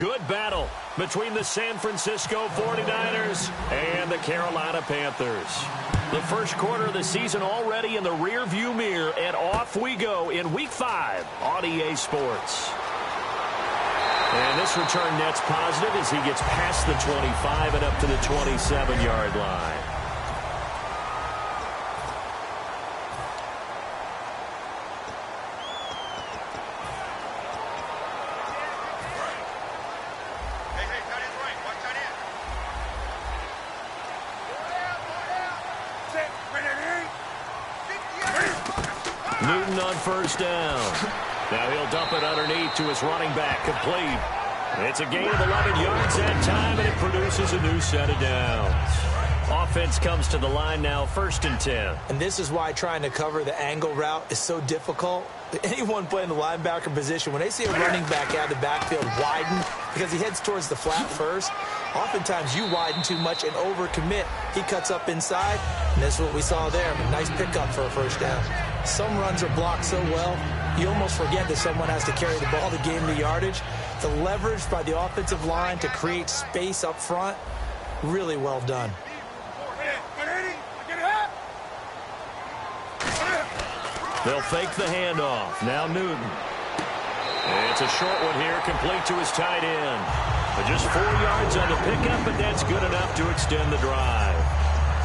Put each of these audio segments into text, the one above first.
Good battle between the San Francisco 49ers and the Carolina Panthers. The first quarter of the season already in the rearview mirror, and off we go in Week 5 on EA Sports. And this return net's positive as he gets past the 25 and up to the 27-yard line. Newton on first down. Now he'll dump it underneath to his running back, complete. It's a gain of 11 yards that time, and it produces a new set of downs. Offense comes to the line now, 1st and 10. And this is why trying to cover the angle route is so difficult. Anyone playing the linebacker position, when they see a running back out of the backfield widen because he heads towards the flat first, oftentimes you widen too much and overcommit. He cuts up inside, and that's what we saw there. A nice pickup for a first down. Some runs are blocked so well, you almost forget that someone has to carry the ball to gain the yardage. The leverage by the offensive line to create space up front, really well done. They'll fake the handoff. Now Newton. It's a short one here, complete to his tight end. But just 4 yards on the pickup, but that's good enough to extend the drive.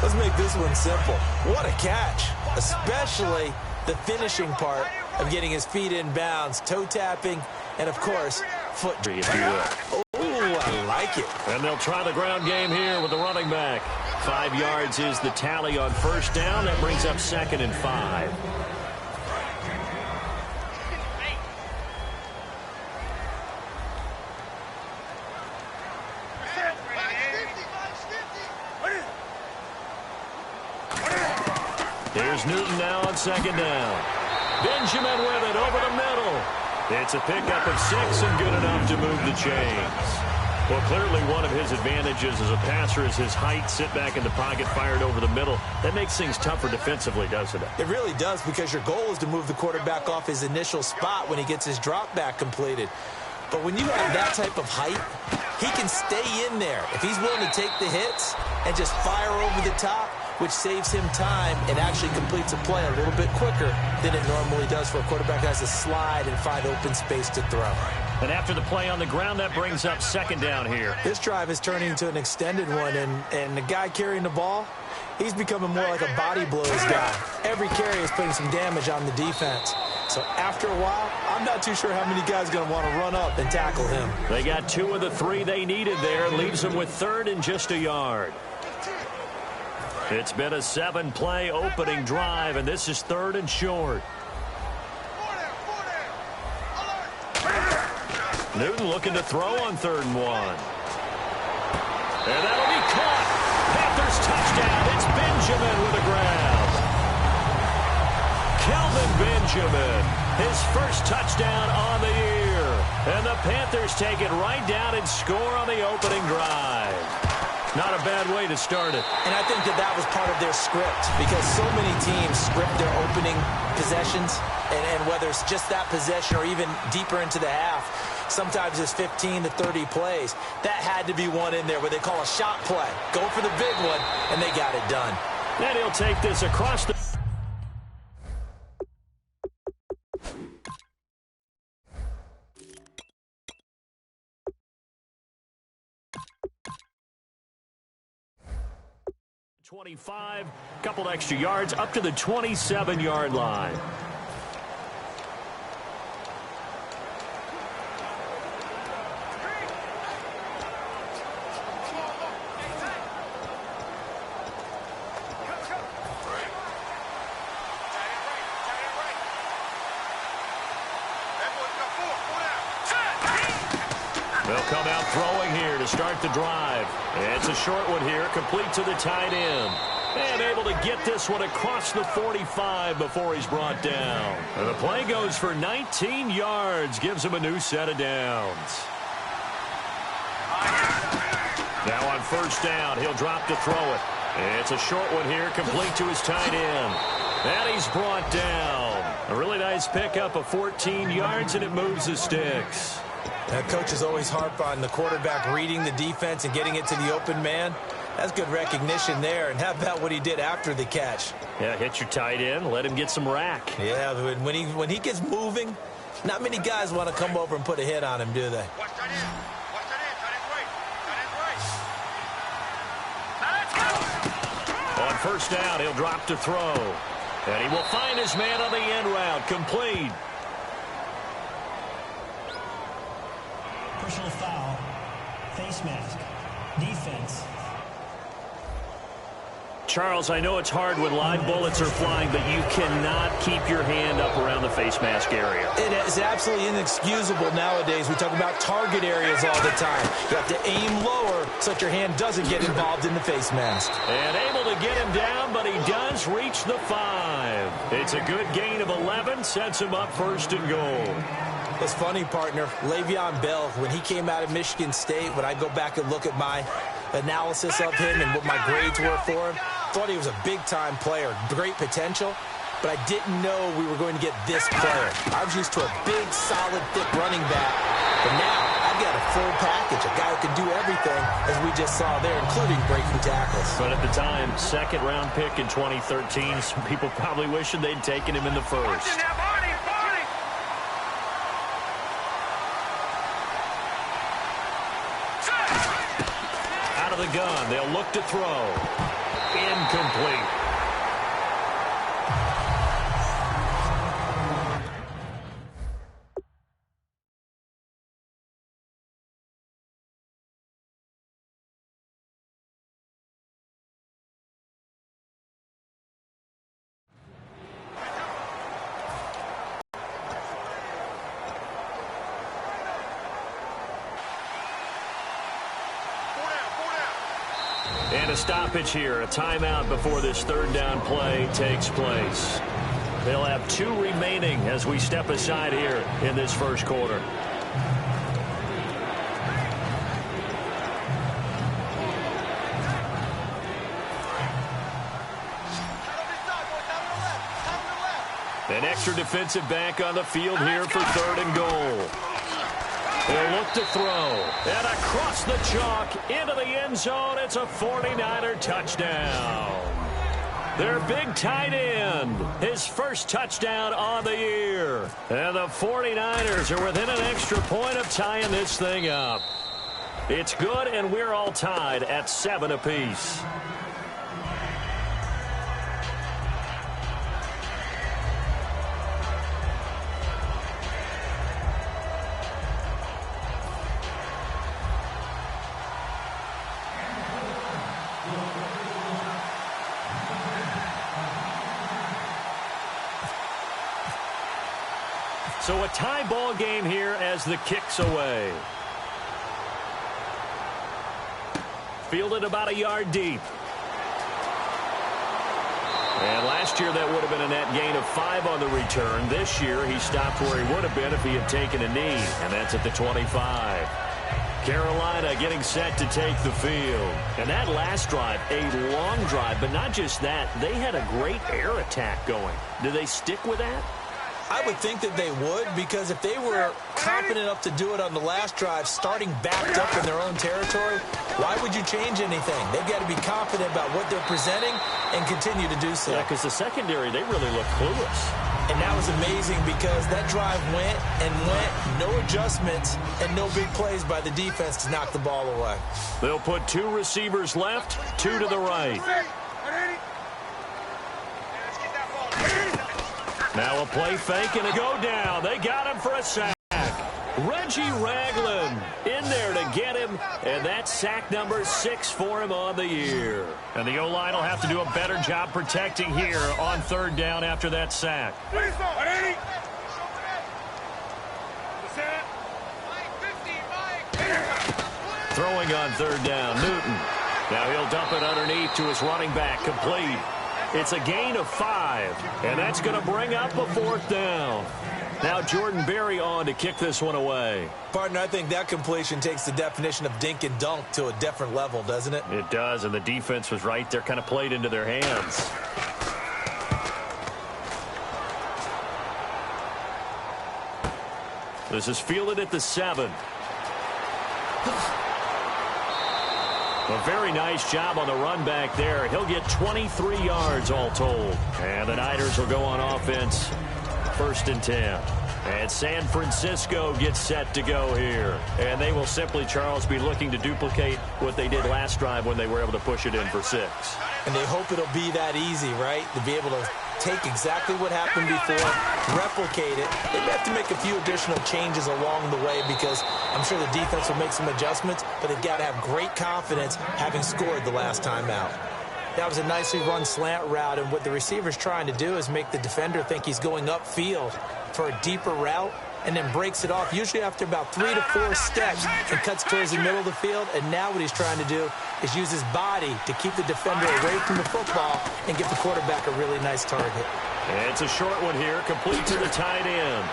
Let's make this one simple. What a catch, especially the finishing part of getting his feet in bounds, toe tapping, and, of course, foot, if you will. Oh, I like it. And they'll try the ground game here with the running back. 5 yards is the tally on first down. That brings up 2nd and 5. Here's Newton now on 2nd down. Benjamin with it over the middle. It's a pickup of 6 and good enough to move the chains. Well, clearly one of his advantages as a passer is his height. Sit back in the pocket, fired over the middle. That makes things tougher defensively, doesn't it? It really does, because your goal is to move the quarterback off his initial spot when he gets his drop back completed. But when you have that type of height, he can stay in there if he's willing to take the hits and just fire over the top, which saves him time and actually completes a play a little bit quicker than it normally does for a quarterback that has to slide and find open space to throw. And after the play on the ground, that brings up 2nd down here. This drive is turning into an extended one, and the guy carrying the ball, he's becoming more like a body blows guy. Every carry is putting some damage on the defense. So after a while, I'm not too sure how many guys are going to want to run up and tackle him. They got 2 of the 3 they needed there. Leaves them with 3rd and just a yard. It's been a 7-play opening drive, and this is 3rd and short. Newton looking to throw on 3rd and 1. And that'll be caught. Panthers touchdown. It's Benjamin with a grab. Kelvin Benjamin, his first touchdown on the year. And the Panthers take it right down and score on the opening drive. Not a bad way to start it. And I think that was part of their script, because so many teams script their opening possessions, and whether it's just that possession or even deeper into the half, sometimes it's 15 to 30 plays. That had to be one in there where they call a shot play. Go for the big one, and they got it done. And he'll take this across the... ...25, couple extra yards, up to the 27-yard line. They'll come out throwing here to start the drive. It's a short one here, complete to the tight end. And able to get this one across the 45 before he's brought down. And the play goes for 19 yards, gives him a new set of downs. Now on first down, he'll drop to throw it. It's a short one here, complete to his tight end. And he's brought down. A really nice pickup of 14 yards, and it moves the sticks. Coaches always harp on the quarterback reading the defense and getting it to the open man. That's good recognition there. And how about what he did after the catch? Yeah, hit your tight end, let him get some rack. Yeah, but when he gets moving, not many guys want to come over and put a hit on him, do they? Watch that in. Watch that in. Tight end right. On first down, he'll drop to throw. And he will find his man on the end route. Complete. Personal foul. Face mask. Defense. Charles, I know it's hard when live bullets are flying, but you cannot keep your hand up around the face mask area. It is absolutely inexcusable nowadays. We talk about target areas all the time. You have to aim lower so that your hand doesn't get involved in the face mask. And able to get him down, but he does reach the 5. It's a good gain of 11, sets him up first and goal. It's funny, partner. Le'Veon Bell, when he came out of Michigan State, when I go back and look at my analysis of him and what my grades were for him, thought he was a big-time player, great potential, but I didn't know we were going to get this player. I was used to a big, solid, thick running back, but now I've got a full package, a guy who can do everything, as we just saw there, including breaking tackles. But at the time, second-round pick in 2013, some people probably wishing they'd taken him in the first. Out of the gun, they'll look to throw. Incomplete. And a stoppage here, a timeout before this third down play takes place. They'll have 2 remaining as we step aside here in this first quarter. An extra defensive back on the field here for third and goal. They'll look to throw. And across the chalk into the end zone. It's a 49er touchdown. Their big tight end. His first touchdown on the year. And the 49ers are within an extra point of tying this thing up. It's good, and we're all tied at 7 apiece. So a tie ball game here as the kick's away. Fielded about a yard deep. And last year that would have been a net gain of 5 on the return. This year he stopped where he would have been if he had taken a knee. And that's at the 25. Carolina getting set to take the field. And that last drive, a long drive. But not just that, they had a great air attack going. Do they stick with that? I would think that they would, because if they were confident enough to do it on the last drive, starting backed up in their own territory, why would you change anything? They've got to be confident about what they're presenting and continue to do so. Yeah, because the secondary, they really look clueless. And that was amazing because that drive went and went, no adjustments, and no big plays by the defense to knock the ball away. They'll put 2 receivers left, 2 to the right. Now a play fake and a go down. They got him for a sack. Reggie Ragland in there to get him, and that's sack number 6 for him on the year. And the O-line will have to do a better job protecting here on third down after that sack. Throwing on third down, Newton. Now he'll dump it underneath to his running back, complete. It's a gain of 5, and that's going to bring up a 4th down. Now Jordan Berry on to kick this one away. Partner, I think that completion takes the definition of dink and dunk to a different level, doesn't it? It does, and the defense was right there, kind of played into their hands. This is fielded at the 7. A very nice job on the run back there. He'll get 23 yards all told. And the Niners will go on offense. 1st and 10. And San Francisco gets set to go here. And they will simply, Charles, be looking to duplicate what they did last drive when they were able to push it in for 6. And they hope it'll be that easy, right? To be able to take exactly what happened before, replicate it. They may have to make a few additional changes along the way because I'm sure the defense will make some adjustments, but they've got to have great confidence having scored the last time out. That was a nicely run slant route, and what the receiver's trying to do is make the defender think he's going upfield for a deeper route and then breaks it off, usually after about 3 to 4 steps, and cuts towards the middle of the field. And now what he's trying to do is use his body to keep the defender away from the football and give the quarterback a really nice target. And it's a short one here, complete to the tight end.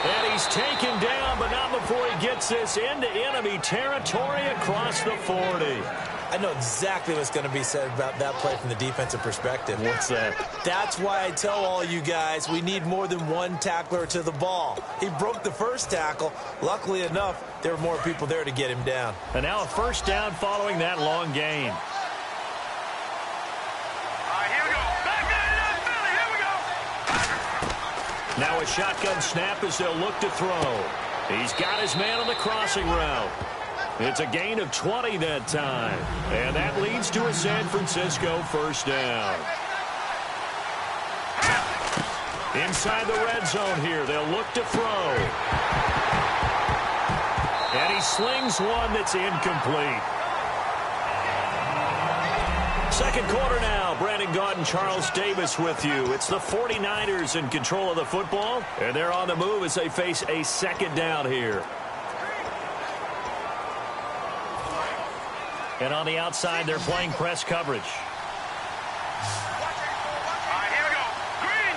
And he's taken down, but not before he gets this into enemy territory across the 40. I know exactly what's going to be said about that play from the defensive perspective. What's that? That's why I tell all you guys we need more than one tackler to the ball. He broke the first tackle. Luckily enough, there were more people there to get him down. And now a 1st down following that long gain. All right, here we go. Back in, here we go. Now a shotgun snap as they'll look to throw. He's got his man on the crossing route. It's a gain of 20 that time. And that leads to a San Francisco 1st down. Inside the red zone here, they'll look to throw. And he slings one that's incomplete. 2nd quarter now. Brandon Gaudin, Charles Davis with you. It's the 49ers in control of the football, and they're on the move as they face a 2nd down here. And on the outside, they're playing press coverage. All right, here we go. Green.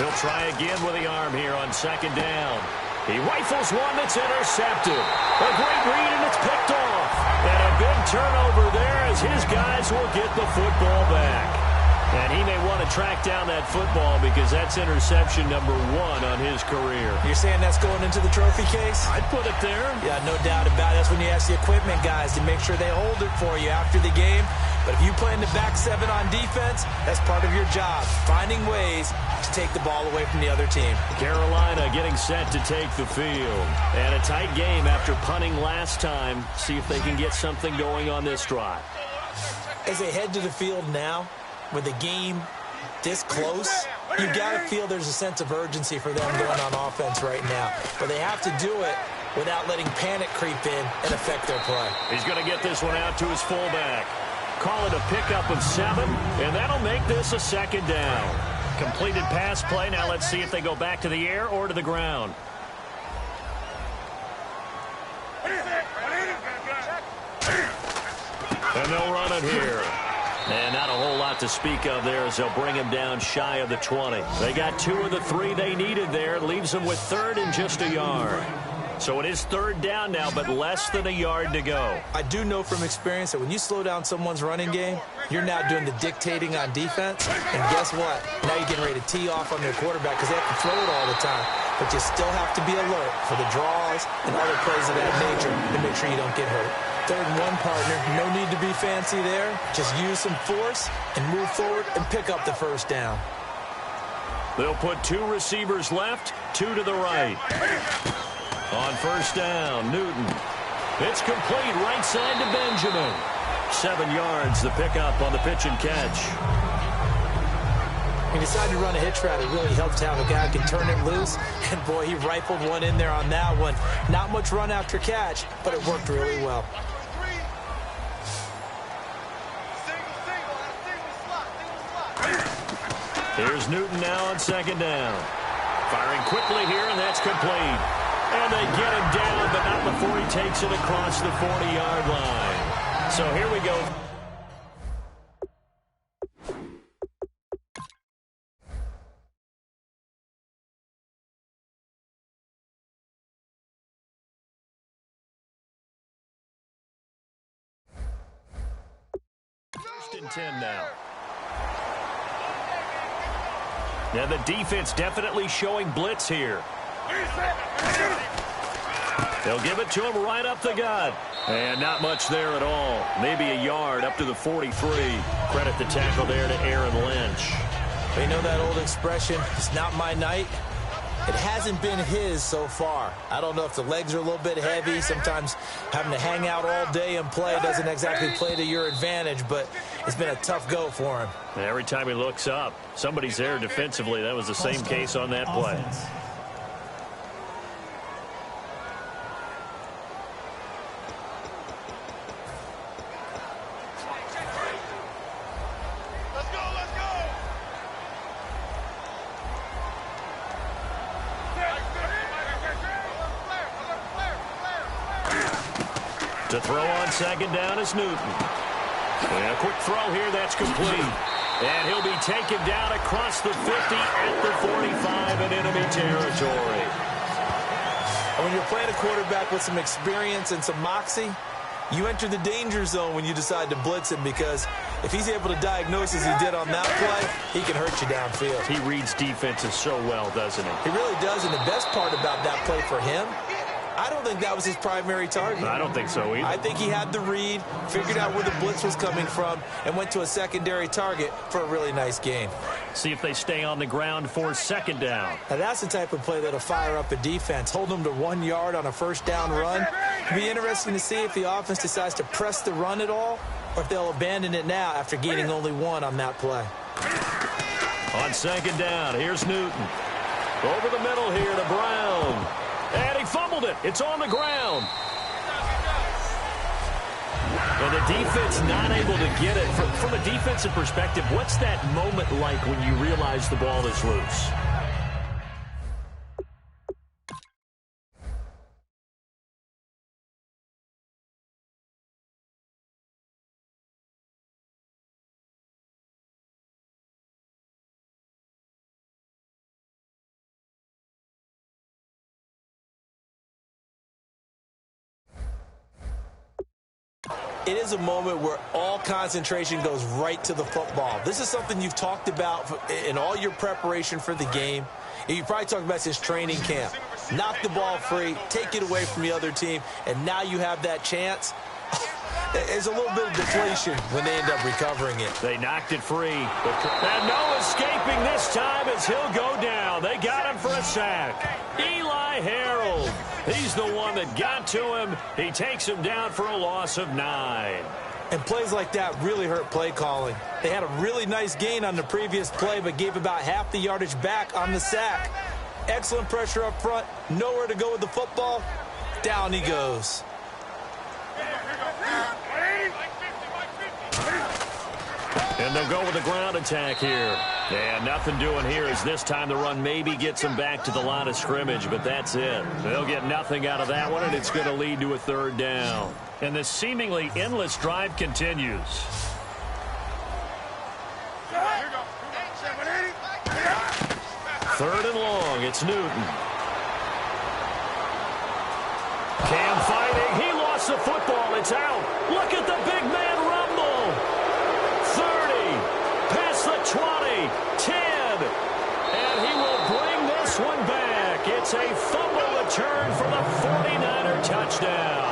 He'll try again with the arm here on 2nd down. He rifles one that's intercepted. A great read, and it's picked off. And a big turnover there as his guys will get the football back. And he may want to track down that football because that's interception number 1 on his career. You're saying that's going into the trophy case? I'd put it there. Yeah, no doubt about it. That's when you ask the equipment guys to make sure they hold it for you after the game. But if you play in the back 7 on defense, that's part of your job, finding ways to take the ball away from the other team. Carolina getting set to take the field. And a tight game after punting last time. See if they can get something going on this drive. As they head to the field now, with the game this close, you got to feel there's a sense of urgency for them going on offense right now. But they have to do it without letting panic creep in and affect their play. He's going to get this one out to his fullback. Call it a pickup of 7, and that'll make this a 2nd down. Completed pass play. Now let's see if they go back to the air or to the ground. And they'll run it here. And not a whole lot to speak of there as they'll bring him down shy of the 20. They got 2 of the 3 they needed there. Leaves them with 3rd and just a yard. So it is 3rd down now, but less than a yard to go. I do know from experience that when you slow down someone's running game, you're now doing the dictating on defense. And guess what? Now you're getting ready to tee off on their quarterback because they have to throw it all the time. But you still have to be alert for the draws and other plays of that nature to make sure you don't get hurt. 3rd and 1, partner. No need to be fancy there. Just use some force and move forward and pick up the 1st down. They'll put 2 receivers left, 2 to the right. On 1st down, Newton. It's complete right side to Benjamin. 7 yards, the pickup on the pitch and catch. He decided to run a hitch route. It really helps to have a guy who can turn it loose. And, boy, he rifled one in there on that one. Not much run after catch, but it worked really well. Here's Newton now on 2nd down. Firing quickly here, and that's complete. And they get him down, but not before he takes it across the 40-yard line. So here we go. First and 10 now. And the defense definitely showing blitz here. They'll give it to him right up the gut. And not much there at all. Maybe a yard up to the 43. Credit the tackle there to Aaron Lynch. You know that old expression, it's not my night? It hasn't been his so far. I don't know if the legs are a little bit heavy. Sometimes having to hang out all day and play doesn't exactly play to your advantage, but it's been a tough go for him. And every time he looks up, somebody's there defensively. That was the same case on that play. To throw on second down is Newton. And a quick throw here, that's complete. And he'll be taken down across the 50 at the 45 in enemy territory. And when you're playing a quarterback with some experience and some moxie, you enter the danger zone when you decide to blitz him, because if he's able to diagnose as he did on that play, he can hurt you downfield. He reads defenses so well, doesn't he? He really does, and the best part about that play for him, I don't think that was his primary target. I don't think so either. I think he had the read, figured out where the blitz was coming from, and went to a secondary target for a really nice gain. See if they stay on the ground for second down. Now, that's the type of play that'll fire up a defense. Hold them to 1 yard on a first down run. It'll be interesting to see if the offense decides to press the run at all, or if they'll abandon it now after gaining only 1 on that play. On second down, here's Newton. Over the middle here to Brown. And he fumbled it. It's on the ground. And the defense not able to get it. From a defensive perspective, what's that moment like when you realize the ball is loose? It is a moment where all concentration goes right to the football. This is something you've talked about in all your preparation for the game. You probably talked about since training camp. Knock the ball free, take it away from the other team, and now you have that chance. There's a little bit of deflation when they end up recovering it. They knocked it free. And no escaping this time as he'll go down. They got him for a sack. Eli Harold. He's the one that got to him. He takes him down for a loss of 9. And plays like that really hurt play calling. They had a really nice gain on the previous play, but gave about half the yardage back on the sack. Excellent pressure up front. Nowhere to go with the football. Down he goes. And they'll go with a ground attack here. And nothing doing here as this time the run maybe gets them back to the line of scrimmage, but that's it. They'll get nothing out of that one, and it's going to lead to a third down. And this seemingly endless drive continues. Third and long, it's Newton. Cam fighting, he lost the football, it's out. Look at the big man rumble. 30, past the 20, 10, and he will bring this one back. It's a fumble return for the 49er touchdown.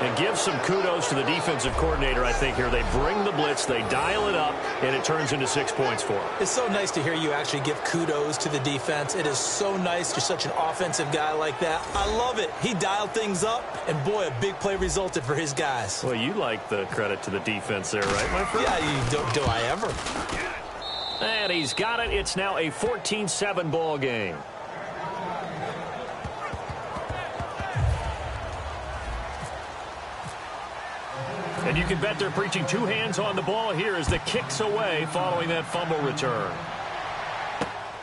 And give some kudos to the defensive coordinator, I think, here. They bring the blitz, they dial it up, and it turns into 6 points for them. It's so nice to hear you actually give kudos to the defense. It is so nice. You're such an offensive guy like that. I love it. He dialed things up, and boy, a big play resulted for his guys. Well, you like the credit to the defense there, right, my friend? Yeah, do I ever? And he's got it. It's now a 14-7 ball game. And you can bet they're preaching 2 hands on the ball here as the kick's away following that fumble return.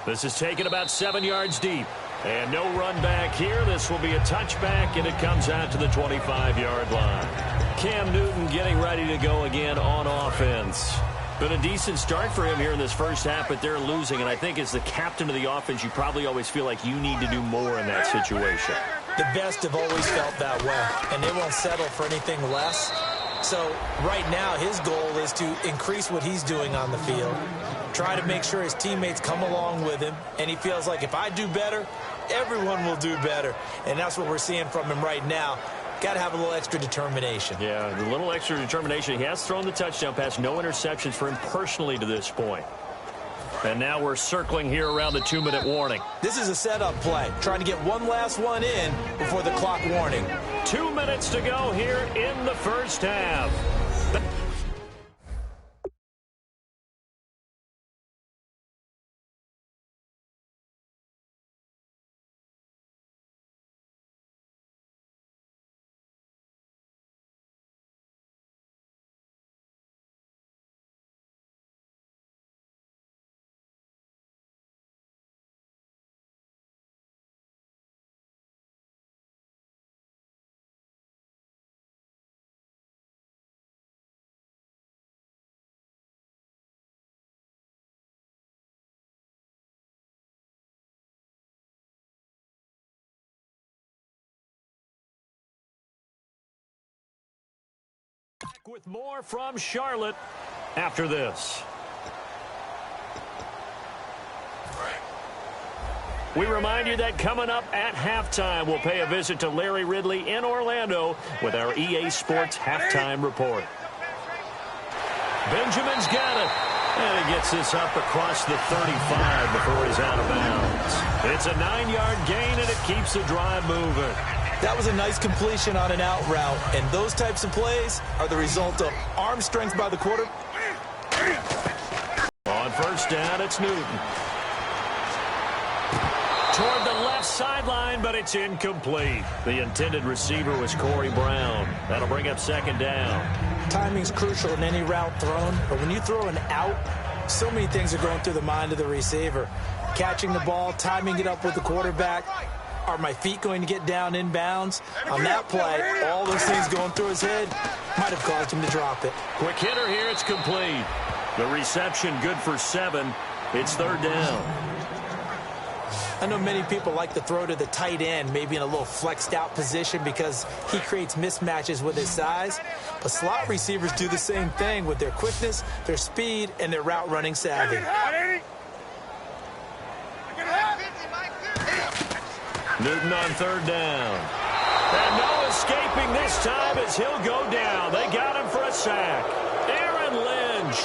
This is taken about 7 yards deep. And no run back here. This will be a touchback, and it comes out to the 25-yard line. Cam Newton getting ready to go again on offense. Been a decent start for him here in this first half, but they're losing. And I think as the captain of the offense, you probably always feel like you need to do more in that situation. The best have always felt that way, and they won't settle for anything less. So right now his goal is to increase what he's doing on the field, try to make sure his teammates come along with him, and he feels like if I do better, Everyone will do better, and that's what we're seeing from him right now. Got to have a little extra determination. Yeah, a little extra determination. He has thrown the touchdown pass. No interceptions for him personally to this point. And now we're circling here around the 2-minute warning. This is a setup play, trying to get one last one in before the clock warning. 2 minutes to go here in the first half. With more from Charlotte after this. We remind you that coming up at halftime, we'll pay a visit to Larry Ridley in Orlando with our EA Sports Halftime Report. Benjamin's got it. And he gets this up across the 35 before he's out of bounds. It's a 9-yard gain, and it keeps the drive moving. That was a nice completion on an out route, and those types of plays are the result of arm strength by the quarter. On first down, it's Newton. Toward the left sideline, but it's incomplete. The intended receiver was Corey Brown. That'll bring up second down. Timing's crucial in any route thrown, but when you throw an out, so many things are going through the mind of the receiver. Catching the ball, timing it up with the quarterback. Are my feet going to get down in bounds? On that play, all those things going through his head might have caused him to drop it. Quick hitter here, it's complete. The reception good for 7. It's third down. I know many people like to throw to the tight end, maybe in a little flexed out position because he creates mismatches with his size. But slot receivers do the same thing with their quickness, their speed, and their route running savvy. Newton on third down. And no escaping this time as he'll go down. They got him for a sack. Aaron Lynch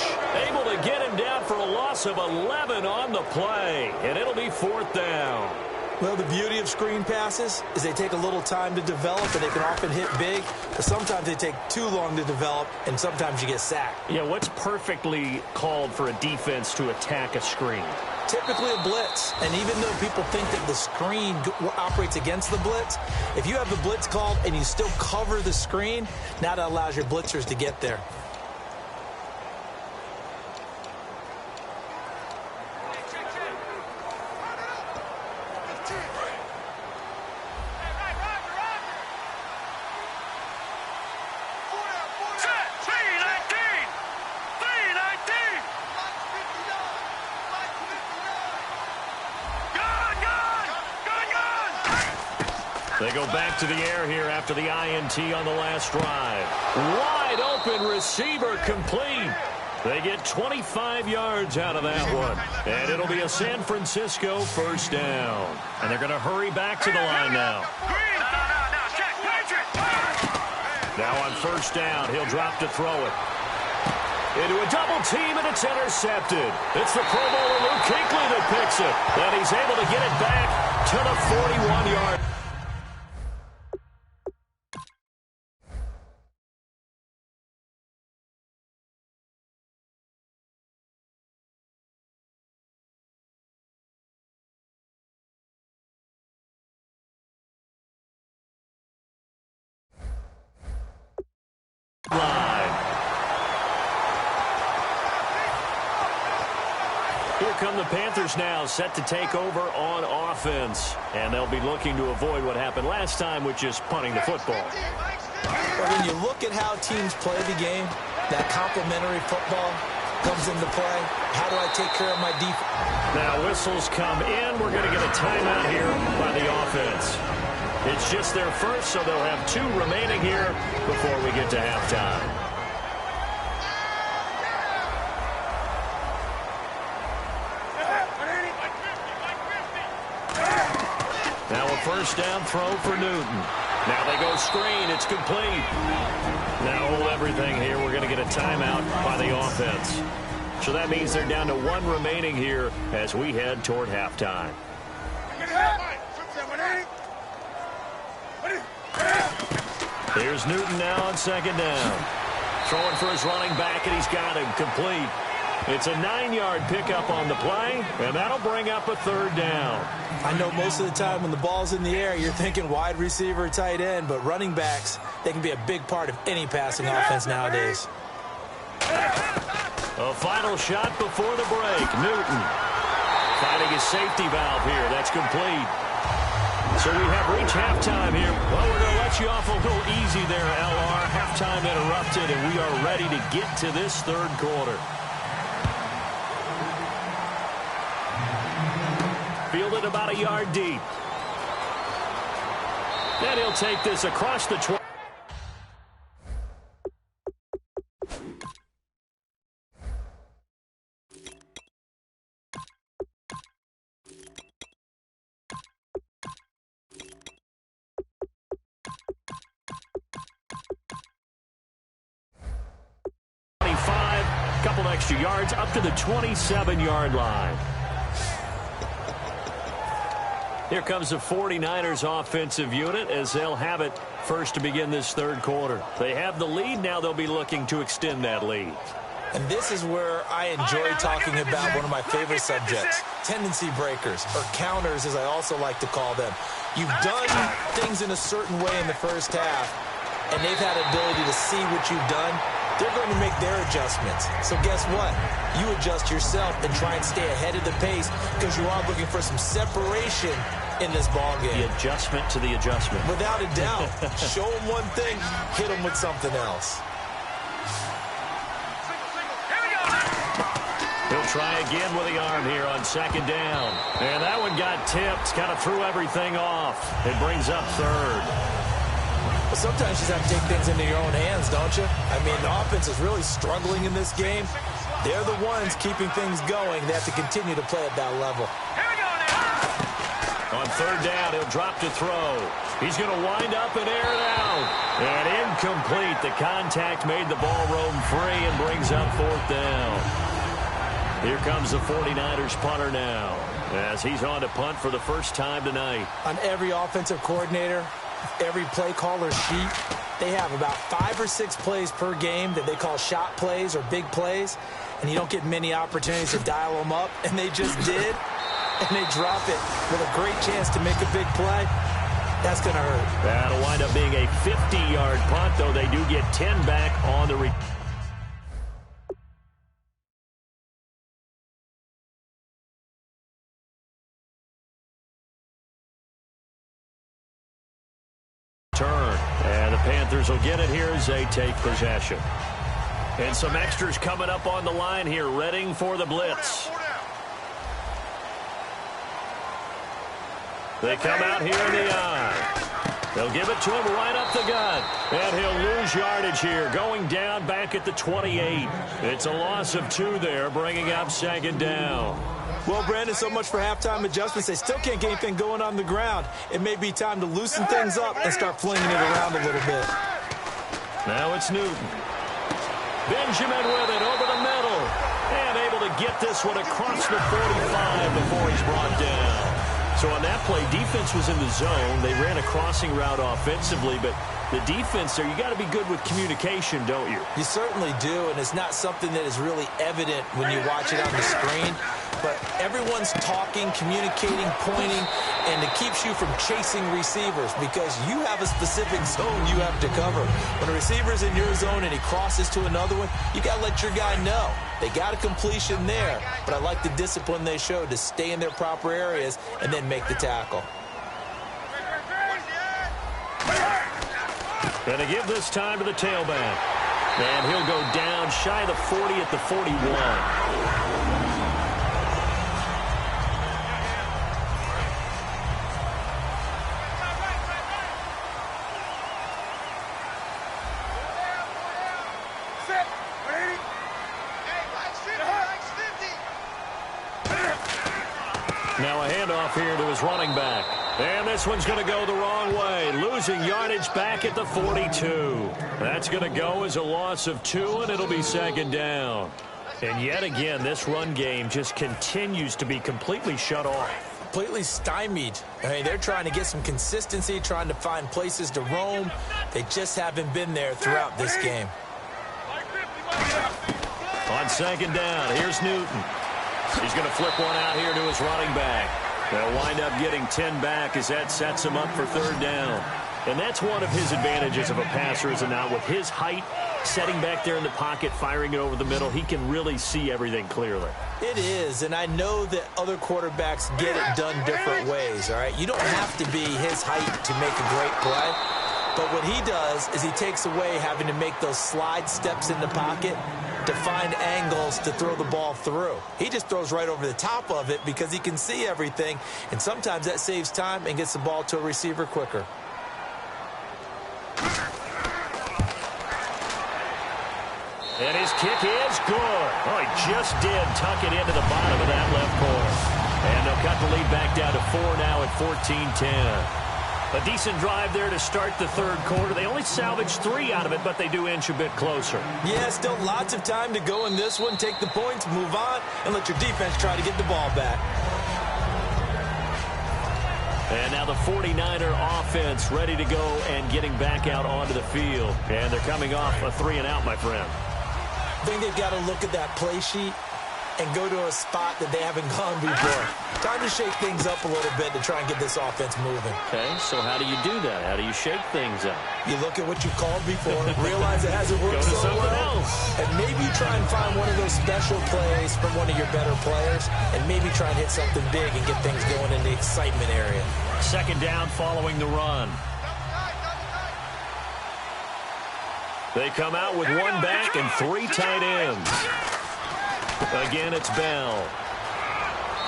able to get him down for a loss of 11 on the play. And it'll be fourth down. Well, the beauty of screen passes is they take a little time to develop, and they can often hit big. But sometimes they take too long to develop, and sometimes you get sacked. Yeah, what's perfectly called for a defense to attack a screen? Typically a blitz, and even though people think that the screen operates against the blitz, if you have the blitz called and you still cover the screen, now that allows your blitzers to get there. They go back to the air here after the INT on the last drive. Wide open receiver complete. They get 25 yards out of that one. And it'll be a San Francisco first down. And they're going to hurry back to the line now. Now on first down, he'll drop to throw it. Into a double team, and it's intercepted. It's the Pro Bowler Luke Kuechly that picks it. And he's able to get it back to the 41-yard. Here come the Panthers now, set to take over on offense. And they'll be looking to avoid what happened last time, which is punting the football. But when you look at how teams play the game, that complementary football comes into play. How do I take care of my defense? Now whistles come in. We're going to get a timeout here by the offense. It's just their first, so they'll have 2 remaining here before we get to halftime. first down throw for Newton. Now they go screen. It's complete. Now hold everything here. We're going to get a timeout by the offense. So that means they're down to 1 remaining here as we head toward halftime. Here's Newton now on second down. Throwing for his running back, and he's got him complete. It's a 9-yard pickup on the play, and that'll bring up a third down. I know most of the time when the ball's in the air, you're thinking wide receiver, tight end, but running backs, they can be a big part of any passing offense nowadays. A final shot before the break. Newton finding his safety valve here. That's complete. So we have reached halftime here. Well, we're going to let you off a little easy there, LR. Halftime interrupted, and we are ready to get to this third quarter. Fielded about a yard deep. And he'll take this across the 20. Couple extra yards up to the 27-yard line. Here comes the 49ers offensive unit as they'll have it first to begin this third quarter. They have the lead. Now they'll be looking to extend that lead. And this is where I enjoy talking about one of my favorite subjects, tendency breakers, or counters as I also like to call them. You've done things in a certain way in the first half, and they've had an ability to see what you've done. They're going to make their adjustments. So guess what? You adjust yourself and try and stay ahead of the pace because you are looking for some separation in this ball game. The adjustment to the adjustment. Without a doubt. Show them one thing, hit them with something else. He'll try again with the arm here on second down. And that one got tipped. Kind of threw everything off. It brings up third. Well, sometimes you just have to take things into your own hands, don't you? I mean, the offense is really struggling in this game. They're the ones keeping things going. They have to continue to play at that level. On third down, he'll drop to throw. He's going to wind up and air it out. And incomplete. The contact made the ball roam free and brings up fourth down. Here comes the 49ers punter now as he's on to punt for the first time tonight. On every offensive coordinator, every play caller sheet, they have about 5 or 6 plays per game that they call shot plays or big plays, and you don't get many opportunities to dial them up, and they just did, and they drop it with a great chance to make a big play. That's going to hurt. That'll wind up being a 50-yard punt, though they do get 10 back on the return. And the Panthers will get it here as they take possession. And some extras coming up on the line here, readying for the blitz. They come out here in the eye. They'll give it to him right up the gut. And he'll lose yardage here, going down back at the 28. It's a loss of 2 there, bringing up second down. Well, Brandon, so much for halftime adjustments. They still can't get anything going on the ground. It may be time to loosen things up and start flinging it around a little bit. Now it's Newton. Benjamin with it over the middle. And able to get this one across the 45 before he's brought down. So on that play, defense was in the zone. They ran a crossing route offensively, but the defense there, you got to be good with communication, don't you? You certainly do, and it's not something that is really evident when you watch it on the screen. But everyone's talking, communicating, pointing, and it keeps you from chasing receivers because you have a specific zone you have to cover. When a receiver's in your zone and he crosses to another one, you got to let your guy know. They got a completion there, but I like the discipline they showed to stay in their proper areas and then make the tackle. Going to give this time to the tailback. And he'll go down shy of the 40 at the 41. Now a handoff here to his running back. And this one's going to go the wrong way, losing yardage back at the 42. That's going to go as a loss of 2, and it'll be second down. And yet again, this run game just continues to be completely shut off. Completely stymied. I mean, they're trying to get some consistency, trying to find places to roam. They just haven't been there throughout this game. On second down, here's Newton. He's going to flip one out here to his running back. They'll wind up getting 10 back as that sets him up for third down. And that's one of his advantages of a passer, is it not? With his height, setting back there in the pocket, firing it over the middle, he can really see everything clearly. It is, and I know that other quarterbacks get it done different ways, all right? You don't have to be his height to make a great play. But what he does is he takes away having to make those slide steps in the pocket to find angles to throw the ball through. He just throws right over the top of it because he can see everything, and sometimes that saves time and gets the ball to a receiver quicker. And his kick is good. Oh, he just did tuck it into the bottom of that left corner. And they'll cut the lead back down to 4 now at 14-10. A decent drive there to start the third quarter. They only salvaged 3 out of it, but they do inch a bit closer. Yeah, still lots of time to go in this one. Take the points, move on, and let your defense try to get the ball back. And now the 49er offense ready to go and getting back out onto the field. And they're coming off a 3-and-out, my friend. I think they've got to look at that play sheet and go to a spot that they haven't gone before. Time to shake things up a little bit to try and get this offense moving. Okay, so how do you do that? How do you shake things up? You look at what you called before, realize it hasn't worked Go to so something well, else. and maybe try and find one of those special plays from one of your better players, and maybe try and hit something big and get things going in the excitement area. Second down following the run. They come out with 1 back and 3 tight ends. Again, it's Bell.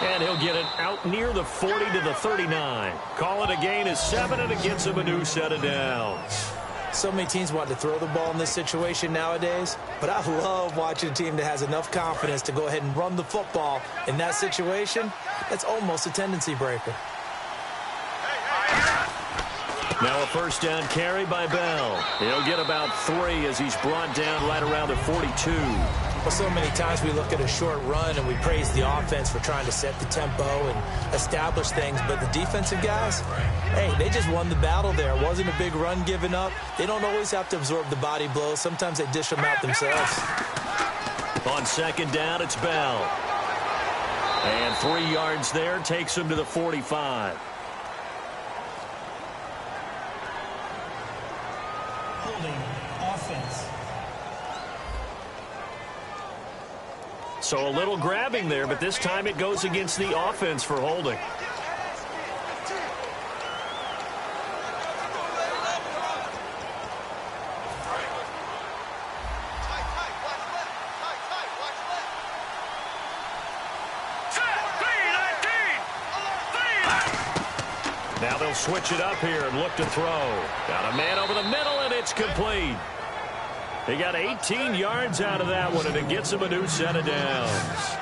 And he'll get it out near the 40 to the 39. Call it a gain of 7, and it gets him a new set of downs. So many teams want to throw the ball in this situation nowadays, but I love watching a team that has enough confidence to go ahead and run the football in that situation. That's almost a tendency breaker. Now a first down carry by Bell. He'll get about 3 as he's brought down right around the 42. Well, so many times we look at a short run and we praise the offense for trying to set the tempo and establish things, but the defensive guys, hey, they just won the battle there. It wasn't a big run given up. They don't always have to absorb the body blows. Sometimes they dish them out themselves. On second down, it's Bell. And 3 yards there takes him to the 45. Holding offense. So a little grabbing there, but this time it goes against the offense for holding. Now they'll switch it up here and look to throw. Got a man over the middle, and it's complete. He got 18 yards out of that one, and it gets him a new set of downs.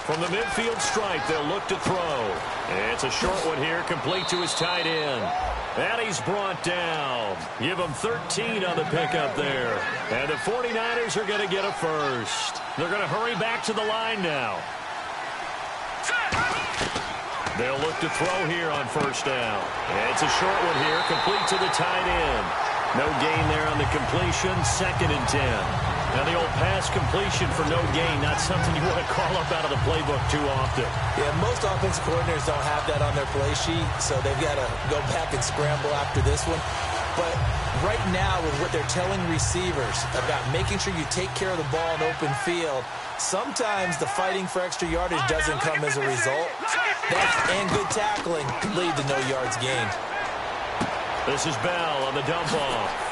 From the midfield stripe, they'll look to throw. It's a short one here, complete to his tight end. And he's brought down. Give him 13 on the pickup there. And the 49ers are going to get a first. They're going to hurry back to the line now. They'll look to throw here on first down. It's a short one here, complete to the tight end. No gain there on the completion, 2nd and 10. Now the old pass completion for no gain, not something you want to call up out of the playbook too often. Yeah, most offensive coordinators don't have that on their play sheet, so they've got to go back and scramble after this one. But right now, with what they're telling receivers about making sure you take care of the ball in open field, sometimes the fighting for extra yardage doesn't come as a result. That and good tackling can lead to no yards gained. This is Bell on the dump off.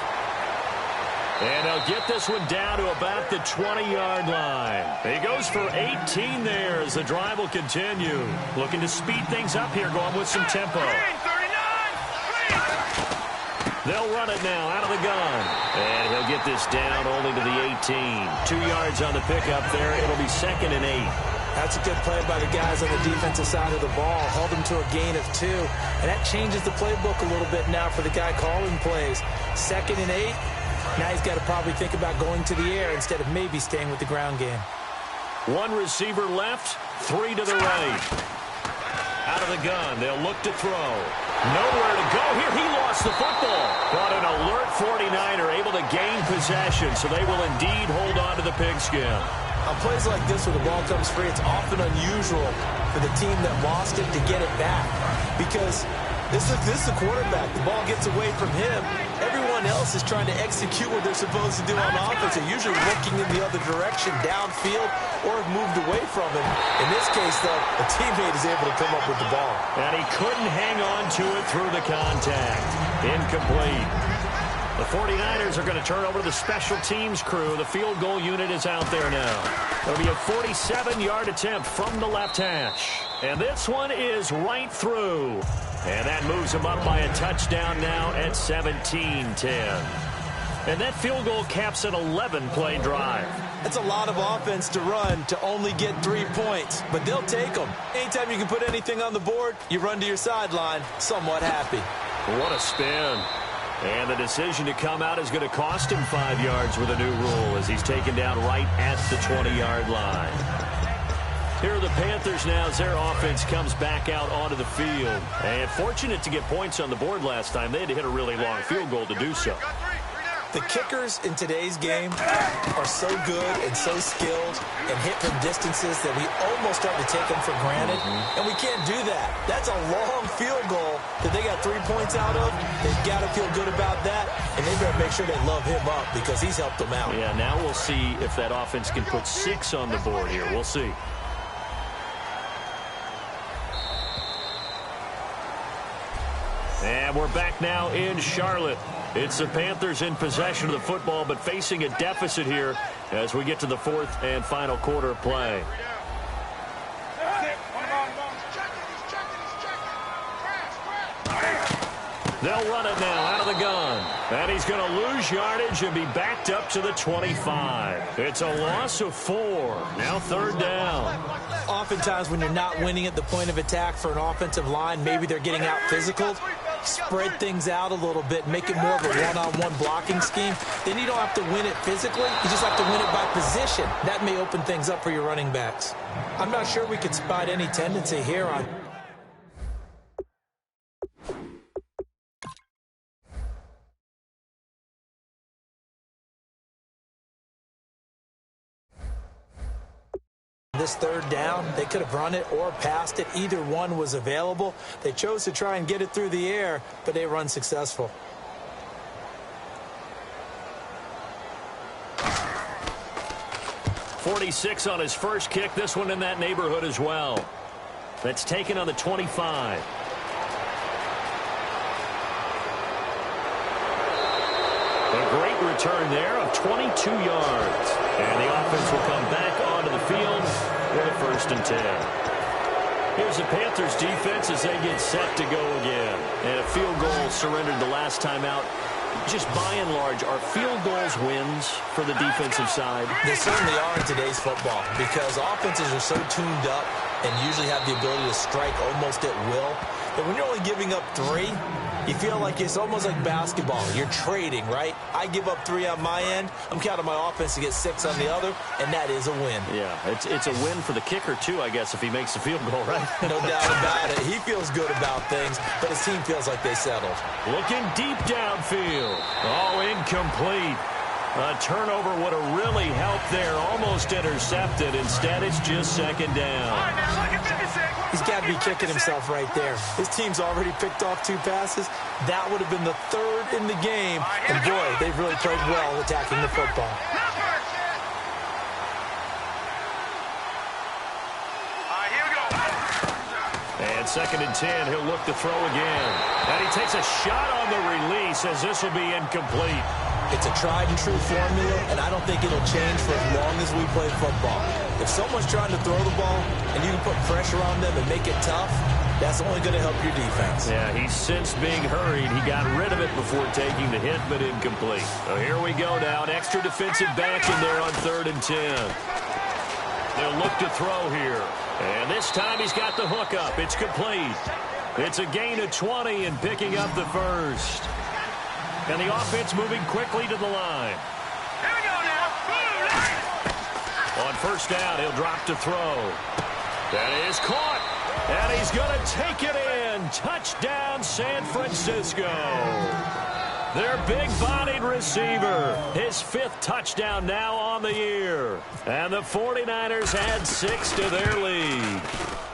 And he'll get this one down to about the 20-yard line. He goes for 18 there as the drive will continue. Looking to speed things up here, going with some tempo. They'll run it now out of the gun. And he'll get this down only to the 18. 2 yards on the pickup there. It'll be 2nd and 8. That's a good play by the guys on the defensive side of the ball. Held them to a gain of 2. And that changes the playbook a little bit now for the guy calling plays. 2nd and 8. Now he's got to probably think about going to the air instead of maybe staying with the ground game. 1 receiver left, 3 to the right. Out of the gun, they'll look to throw. Nowhere to go here. He lost the football. But an alert 49er able to gain possession, so they will indeed hold on to the pigskin. On plays like this where the ball comes free, it's often unusual for the team that lost it to get it back. Because this is the quarterback. The ball gets away from him. Everyone else is trying to execute what they're supposed to do on offense. They're usually looking in the other direction, downfield, or have moved away from him. In this case, though, a teammate is able to come up with the ball. And he couldn't hang on to it through the contact. Incomplete. The 49ers are going to turn over to the special teams crew. The field goal unit is out there now. It'll be a 47-yard attempt from the left hash. And this one is right through. And that moves him up by a touchdown now at 17-10. And that field goal caps an 11-play drive. That's a lot of offense to run to only get 3 points, but they'll take them. Anytime you can put anything on the board, you run to your sideline somewhat happy. What a spin. And the decision to come out is going to cost him 5 yards with a new rule as he's taken down right at the 20-yard line. Here are the Panthers now as their offense comes back out onto the field. And fortunate to get points on the board last time. They had to hit a really long field goal to do so. The kickers in today's game are so good and so skilled and hit from distances that we almost start to take them for granted. And we can't do that. That's a long field goal that they got 3 points out of. They've got to feel good about that. And they better make sure they love him up because he's helped them out. Yeah, now we'll see if that offense can put 6 on the board here. We'll see. And we're back now in Charlotte. It's the Panthers in possession of the football, but facing a deficit here as we get to the 4th and final quarter of play. They'll run it now out of the gun. And he's going to lose yardage and be backed up to the 25. It's a loss of 4. Now 3rd down. Oftentimes when you're not winning at the point of attack for an offensive line, maybe they're getting out physical. Spread things out a little bit, make it more of a one-on-one blocking scheme. Then you don't have to win it physically. You just have to win it by position. That may open things up for your running backs. I'm not sure we could spot any tendency here on this 3rd down. They could have run it or passed it. Either one was available. They chose to try and get it through the air, but they were unsuccessful. .46 on his first kick. This one in that neighborhood as well. That's taken on the 25. A great return there of 22 yards. And the offense will come back onto the field with a 1st and 10. Here's the Panthers defense as they get set to go again. And a field goal surrendered the last time out. Just by and large, are field goals wins for the defensive side? They certainly are in today's football because offenses are so tuned up and usually have the ability to strike almost at will. But when you're only giving up 3, you feel like it's almost like basketball. You're trading, right? I give up 3 on my end. I'm counting my offense to get 6 on the other, and that is a win. Yeah, it's a win for the kicker, too, I guess, if he makes the field goal, right? No doubt about it. He feels good about things, but his team feels like they settled. Looking deep downfield. Oh, incomplete. A turnover would have really helped there. Almost intercepted. Instead, it's just 2nd down. He's got to be kicking himself right there. His team's already picked off 2 passes. That would have been the 3rd in the game. And, boy, they've really played well attacking the football. And 2nd and 10, he'll look to throw again. And he takes a shot on the release as this will be incomplete. It's a tried-and-true formula, and I don't think it'll change for as long as we play football. If someone's trying to throw the ball and you can put pressure on them and make it tough, that's only going to help your defense. Yeah, he's since being hurried. He got rid of it before taking the hit, but incomplete. So here we go now. An extra defensive back in there on 3rd and 10. They'll look to throw here. And this time he's got the hook up. It's complete. It's a gain of 20 and picking up the first. And the offense moving quickly to the line. Here we go now. On 1st down, he'll drop to throw. That is caught. And he's going to take it in. Touchdown, San Francisco. Their big-bodied receiver. His 5th touchdown now on the year. And the 49ers add 6 to their lead.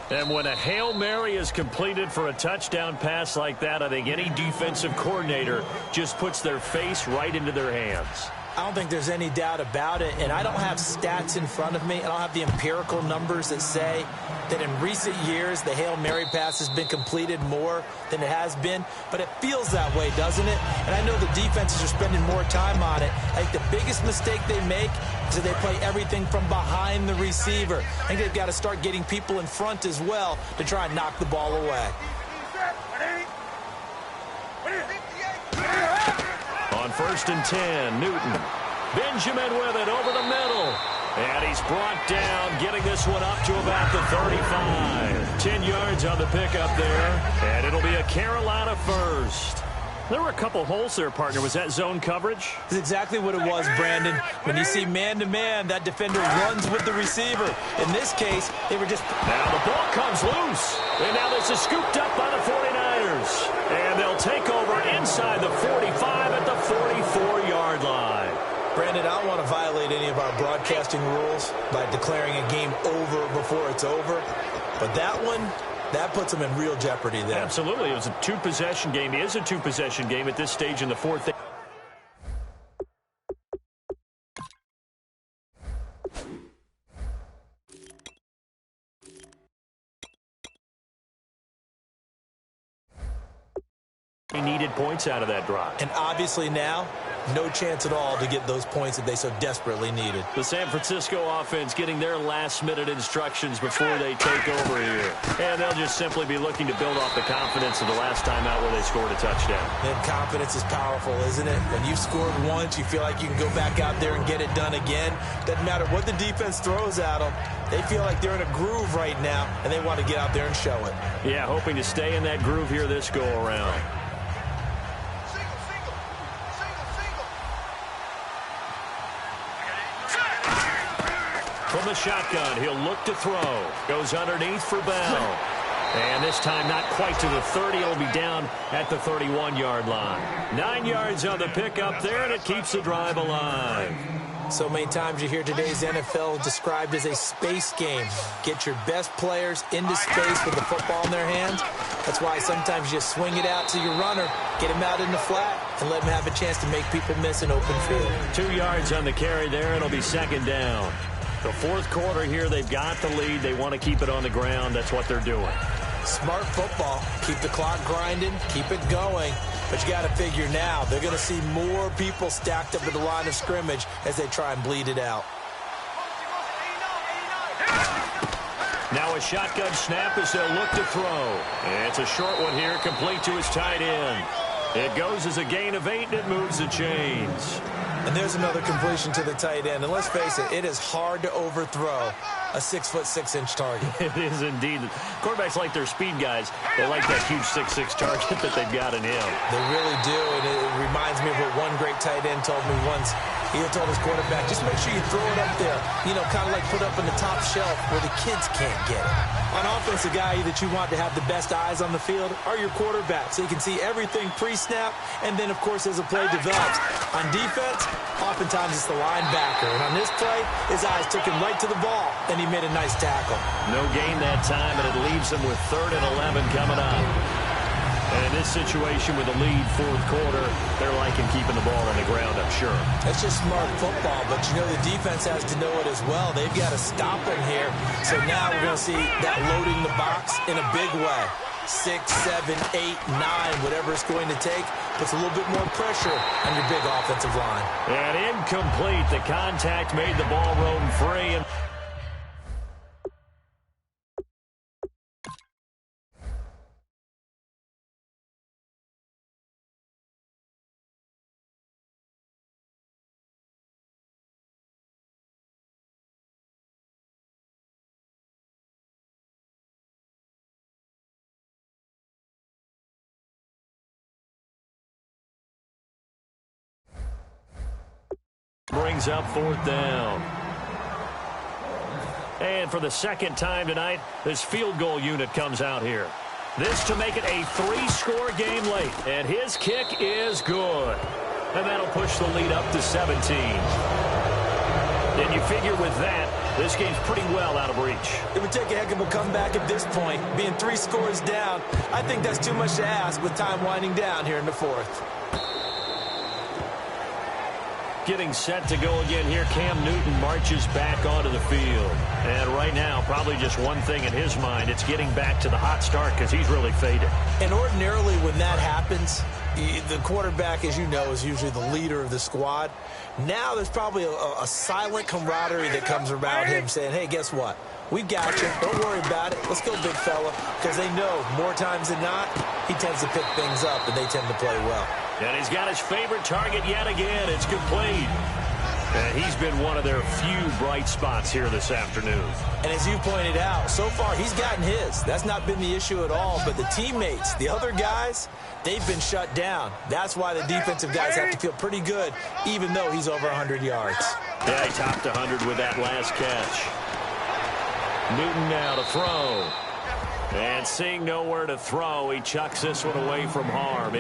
And when a Hail Mary is completed for a touchdown pass like that, I think any defensive coordinator just puts their face right into their hands. I don't think there's any doubt about it, and I don't have stats in front of me. I don't have the empirical numbers that say that in recent years the Hail Mary pass has been completed more than it has been, but it feels that way, doesn't it? And I know the defenses are spending more time on it. I think the biggest mistake they make is that they play everything from behind the receiver. I think they've got to start getting people in front as well to try and knock the ball away. On 1st and 10, Newton. Benjamin with it over the middle. And he's brought down, getting this one up to about the 35. 10 yards on the pickup there. And it'll be a Carolina first. There were a couple holes there, partner. Was that zone coverage? That's exactly what it was, Brandon. When you see man-to-man, that defender runs with the receiver. In this case, they were just... Now the ball comes loose. And now this is scooped up by the 49ers. And they'll take over inside the 45 at the 44-yard line. Brandon, I don't want to violate any of our broadcasting rules by declaring a game over before it's over. But that one... that puts them in real jeopardy there. Absolutely. It was a 2-possession game. It is a 2-possession game at this stage in the 4th. He needed points out of that drive. And obviously now, no chance at all to get those points that they so desperately needed. The San Francisco offense getting their last-minute instructions before they take over here. And they'll just simply be looking to build off the confidence of the last time out where they scored a touchdown. And confidence is powerful, isn't it? When you've scored once, you feel like you can go back out there and get it done again. Doesn't matter what the defense throws at them. They feel like they're in a groove right now, and they want to get out there and show it. Yeah, hoping to stay in that groove here this go-around. From the shotgun, he'll look to throw. Goes underneath for Bell. And this time not quite to the 30. It'll be down at the 31-yard line. 9 yards on the pickup there, and it keeps the drive alive. So many times you hear today's NFL described as a space game. Get your best players into space with the football in their hands. That's why sometimes you just swing it out to your runner, get him out in the flat, and let him have a chance to make people miss an open field. 2 yards on the carry there, and it'll be 2nd down. The 4th quarter here, they've got the lead. They want to keep it on the ground. That's what they're doing. Smart football. Keep the clock grinding. Keep it going. But you got to figure now, they're going to see more people stacked up at the line of scrimmage as they try and bleed it out. Now a shotgun snap as they'll look to throw. And it's a short one here, complete to his tight end. It goes as a gain of 8, and it moves the chains. And there's another completion to the tight end. And let's face it, it is hard to overthrow a 6'6" target. It is indeed. Quarterbacks like their speed guys. They like that huge 6'6" target that they've got in him. They really do, and it reminds me of what one great tight end told me once. He had told his quarterback, just make sure you throw it up there, you know, kind of like put up in the top shelf where the kids can't get it. On offense, the guy that you want to have the best eyes on the field are your quarterbacks, so you can see everything pre-snap, and then, of course, as the play develops. On defense, oftentimes it's the linebacker, and on this play, his eyes took him right to the ball, and he made a nice tackle. No gain that time, and it leaves him with 3rd and 11 coming up. And in this situation with a lead 4th quarter, they're liking keeping the ball on the ground, I'm sure. That's just smart football, but you know the defense has to know it as well. They've got to stop him here. So now we're going to see that loading the box in a big way. 6, 7, 8, 9, whatever it's going to take, puts a little bit more pressure on your big offensive line. And incomplete. The contact made the ball roam free. And brings up 4th down. And for the second time tonight, this field goal unit comes out here. This to make it a 3-score game late. And his kick is good. And that'll push the lead up to 17. And you figure with that, this game's pretty well out of reach. It would take a heck of a comeback at this point. Being 3 scores down, I think that's too much to ask with time winding down here in the 4th. Getting set to go again here, Cam Newton marches back onto the field. And right now, probably just one thing in his mind, it's getting back to the hot start because he's really faded. And ordinarily when that happens, the quarterback, as you know, is usually the leader of the squad. Now there's probably a silent camaraderie that comes around him saying, hey, guess what? We got you. Don't worry about it. Let's go, big fella. Because they know more times than not, he tends to pick things up and they tend to play well. And he's got his favorite target yet again. It's complete. And he's been one of their few bright spots here this afternoon. And as you pointed out, so far he's gotten his. That's not been the issue at all. But the teammates, the other guys, they've been shut down. That's why the defensive guys have to feel pretty good, even though he's over 100 yards. Yeah, he topped 100 with that last catch. Newton now to throw. And seeing nowhere to throw, he chucks this one away from harm.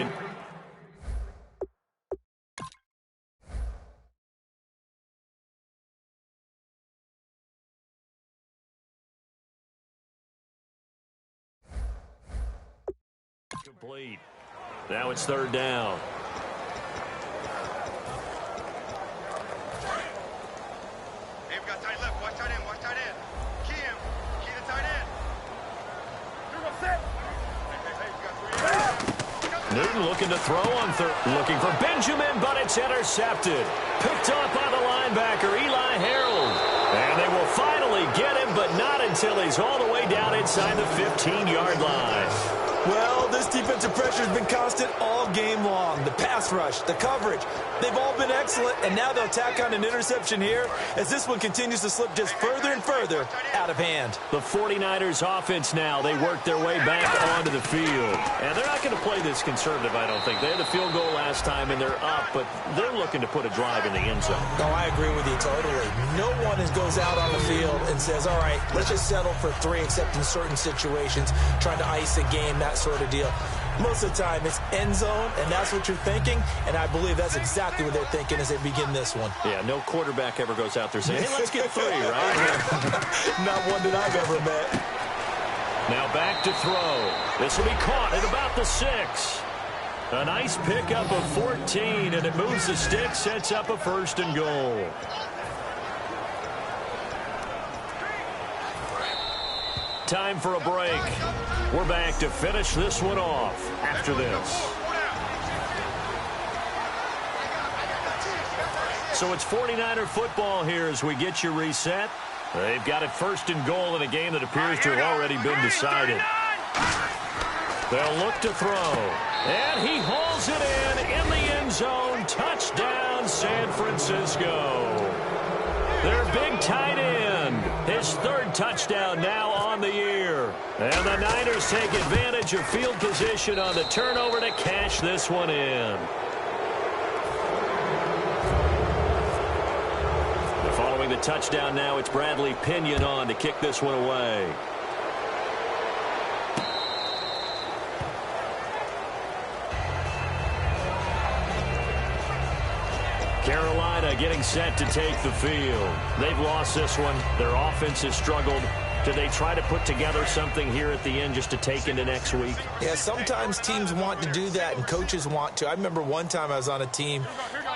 Complete. Now it's 3rd down. Hey, we got tight left. Watch tight end. Watch tight end. Key him. Key the tight end. Newton looking to throw on 3rd. Looking for Benjamin, but it's intercepted. Picked off by the linebacker, Eli Harold. And they will finally get him, but not until he's all the way down inside the 15-yard line. Well, this defensive pressure has been constant all game long. The pass rush, the coverage, they've all been excellent, and now they'll tack on an interception here as this one continues to slip just further and further out of hand. The 49ers offense now, they work their way back onto the field. And they're not going to play this conservative, I don't think. They had the field goal last time, and they're up, but they're looking to put a drive in the end zone. No, I agree with you totally. No one goes out on the field and says, all right, let's just settle for 3, except in certain situations, trying to ice a game, that sort of deal. Most of the time, it's end zone, and that's what you're thinking, and I believe that's exactly what they're thinking as they begin this one. Yeah, no quarterback ever goes out there saying, hey, let's get 3, right? Not one that I've ever met. Now back to throw. This will be caught at about the 6. A nice pickup of 14, and it moves the stick, sets up a 1st and goal. Time for a break. We're back to finish this one off after this. So it's 49er football here as we get you reset. They've got it 1st and goal in a game that appears to have already been decided. They'll look to throw. And he hauls it in the end zone. Touchdown, San Francisco. Their big tight end. His 3rd touchdown now on the year. And the Niners take advantage of field position on the turnover to cash this one in. Following the touchdown now, it's Bradley Pinion on to kick this one away. Carolina getting set to take the field. They've lost this one. Their offense has struggled. Do they try to put together something here at the end just to take into next week? Yeah, sometimes teams want to do that and coaches want to. I remember one time I was on a team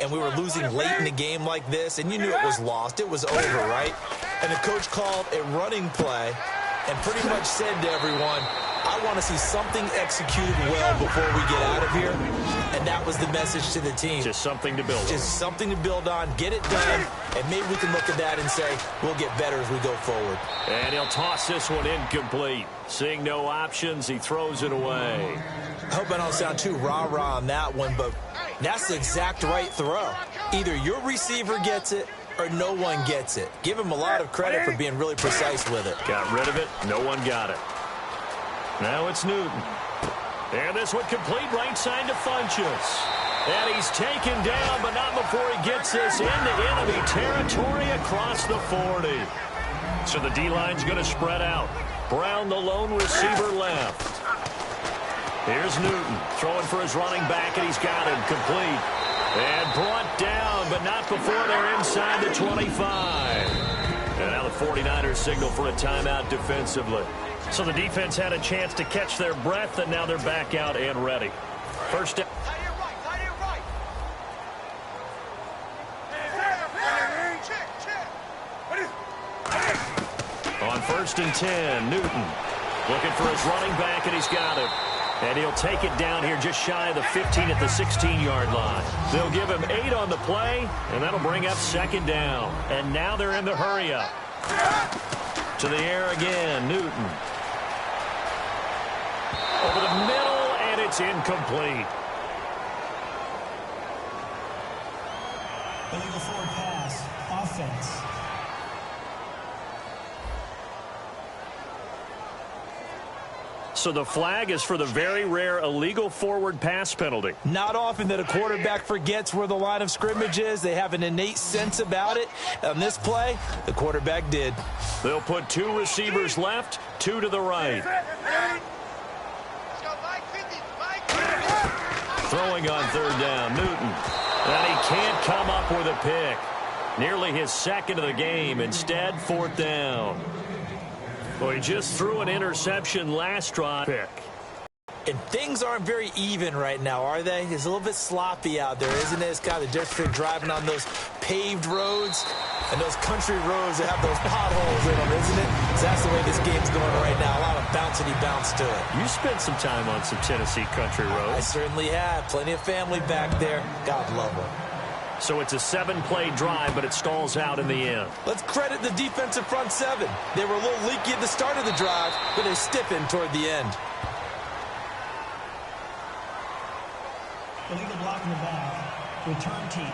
and we were losing late in the game like this, and you knew it was lost. It was over, right? And the coach called a running play and pretty much said to everyone, I I want to see something executed well before we get out of here, and that was the message to the team. Just something to build on. Just something to build on, get it done, and maybe we can look at that and say we'll get better as we go forward. And he'll toss this one incomplete. Seeing no options, he throws it away. I hope I don't sound too rah-rah on that one, but that's the exact right throw. Either your receiver gets it or no one gets it. Give him a lot of credit for being really precise with it. Got rid of it. No one got it. Now it's Newton. And this one complete right side to Funchess. And he's taken down, but not before he gets this into enemy territory across the 40. So the D-line's going to spread out. Brown, the lone receiver, left. Here's Newton throwing for his running back, and he's got him complete. And brought down, but not before they're inside the 25. And now the 49ers signal for a timeout defensively. So the defense had a chance to catch their breath, and now they're back out and ready. First down. On 1st and 10, Newton looking for his running back, and he's got him. And he'll take it down here just shy of the 15 at the 16-yard line. They'll give him 8 on the play, and that'll bring up 2nd down. And now they're in the hurry-up. To the air again, Newton. Over the middle, and it's incomplete. Illegal forward pass. Offense. So the flag is for the very rare illegal forward pass penalty. Not often that a quarterback forgets where the line of scrimmage is. They have an innate sense about it. On this play, the quarterback did. They'll put 2 receivers left, 2 to the right. Throwing on 3rd down, Newton. And he can't come up with a pick. Nearly his 2nd of the game. Instead, 4th down. Well, he just threw an interception last drive. And things aren't very even right now, are they? It's a little bit sloppy out there, isn't it? It's kind of the difference between driving on those paved roads and those country roads that have those potholes in them, isn't it? So that's the way this game's going right now. A lot of bouncy bounce to it. You spent some time on some Tennessee country roads. I certainly have. Plenty of family back there. God love them. So it's a 7-play drive, but it stalls out in the end. Let's credit the defensive front 7. They were a little leaky at the start of the drive, but they stiffened toward the end. Illegal block in the back. Return team.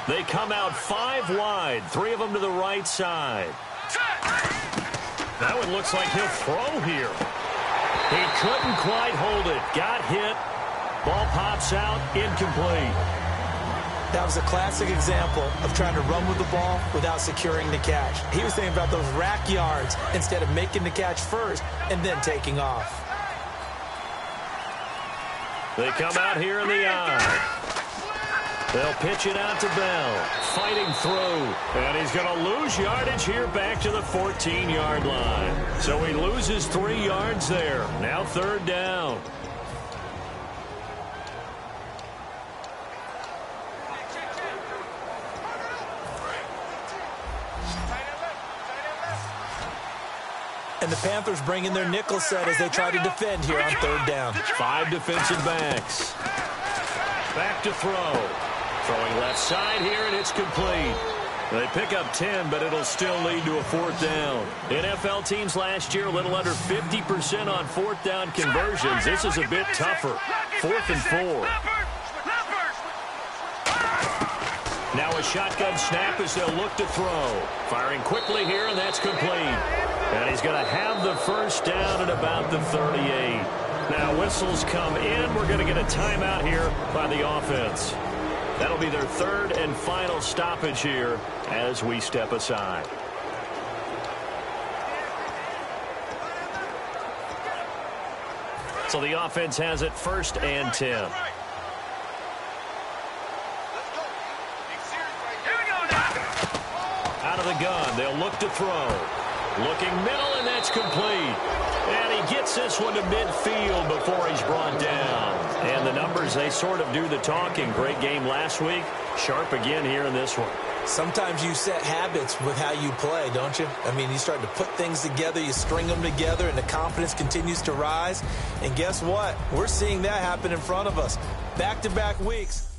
They come out 5 wide, 3 of them to the right side. That one looks like he'll throw here. He couldn't quite hold it. Got hit. Ball pops out, incomplete. That was a classic example of trying to run with the ball without securing the catch. He was thinking about those rack yards instead of making the catch first and then taking off. They come out here in the eye. They'll pitch it out to Bell. Fighting through. And he's going to lose yardage here back to the 14-yard line. So he loses 3 yards there. Now 3rd down. And the Panthers bring in their nickel set as they try to defend here on 3rd down. 5 defensive backs. Back to throw. Throwing left side here, and it's complete. They pick up 10, but it'll still lead to a 4th down. NFL teams last year, a little under 50% on 4th down conversions. This is a bit tougher. 4th and 4. Now a shotgun snap as they'll look to throw. Firing quickly here, and that's complete. And he's going to have the 1st down at about the 38. Now whistles come in. We're going to get a timeout here by the offense. That'll be their 3rd and final stoppage here as we step aside. So the offense has it 1st and 10. Out of the gun. They'll look to throw. Looking middle, and that's complete. And he gets this one to midfield before he's brought down. And the numbers, they sort of do the talking. Great game last week. Sharp again here in this one. Sometimes you set habits with how you play, don't you? I mean, you start to put things together, you string them together, and the confidence continues to rise. And guess what? We're seeing that happen in front of us. Back-to-back weeks.